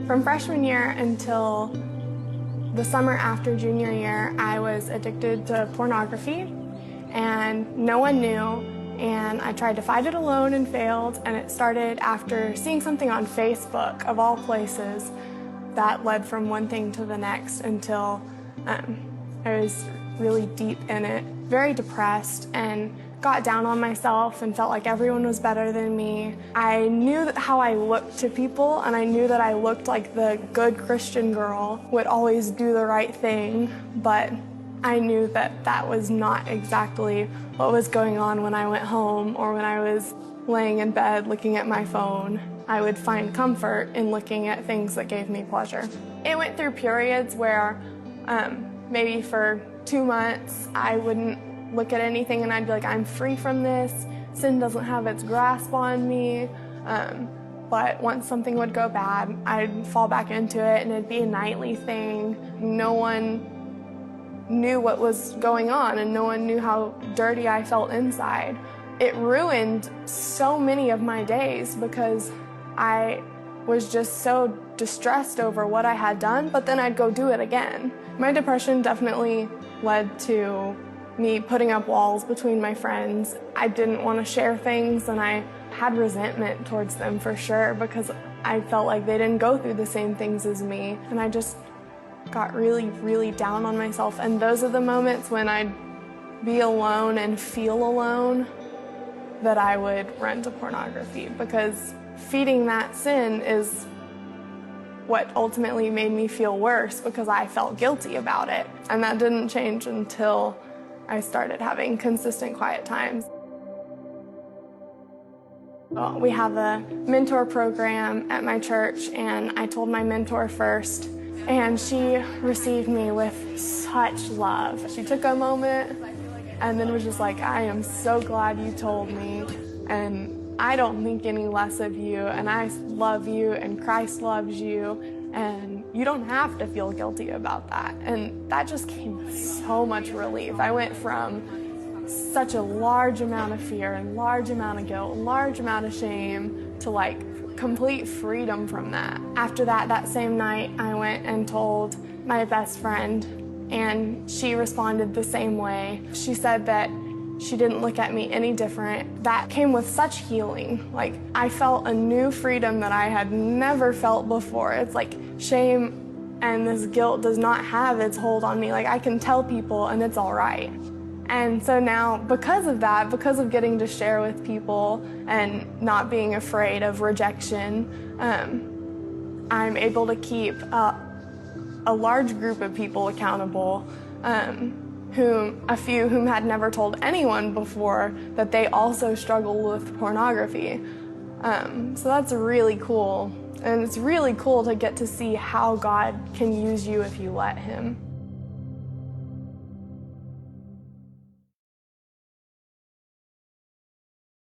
From freshman year until the summer after junior year, I was addicted to pornography, and no one knew, and I tried to fight it alone and failed, and it started after seeing something on Facebook, of all places, that led from one thing to the next until I was really deep in it, very depressed, and got down on myself and felt like everyone was better than me. I knew how I looked to people, and I knew that I looked like the good Christian girl, would always do the right thing, but I knew that that was not exactly what was going on when I went home or when I was laying in bed looking at my phone. I would find comfort in looking at things that gave me pleasure. It went through periods where maybe for 2 months I wouldn't look at anything and I'd be like, I'm free from this, sin doesn't have its grasp on me. But once something would go bad, I'd fall back into it and it'd be a nightly thing. No one knew what was going on and no one knew how dirty I felt inside. It ruined so many of my days because I was just so distressed over what I had done, but then I'd go do it again. My depression definitely led to me putting up walls between my friends. I didn't want to share things, and I had resentment towards them for sure because I felt like they didn't go through the same things as me, and I just got really, really down on myself. And those are the moments when I'd be alone and feel alone that I would run to pornography, because feeding that sin is what ultimately made me feel worse because I felt guilty about it. And that didn't change until I started having consistent quiet times. Well, we have a mentor program at my church, and I told my mentor first, and she received me with such love. She took a moment and then was just like, I am so glad you told me, and I don't think any less of you, and I love you, and Christ loves you, and you don't have to feel guilty about that. And that just came with so much relief. I went from such a large amount of fear and large amount of guilt, large amount of shame, to like complete freedom from that. After that same night, I went and told my best friend, and she responded the same way. She said that she didn't look at me any different. That came with such healing. Like, I felt a new freedom that I had never felt before. It's like shame and this guilt does not have its hold on me. Like, I can tell people and it's all right. And so now, because of that, because of getting to share with people and not being afraid of rejection, I'm able to keep a large group of people accountable, a few whom had never told anyone before that they also struggle with pornography. So that's really cool. And it's really cool to get to see how God can use you if you let Him.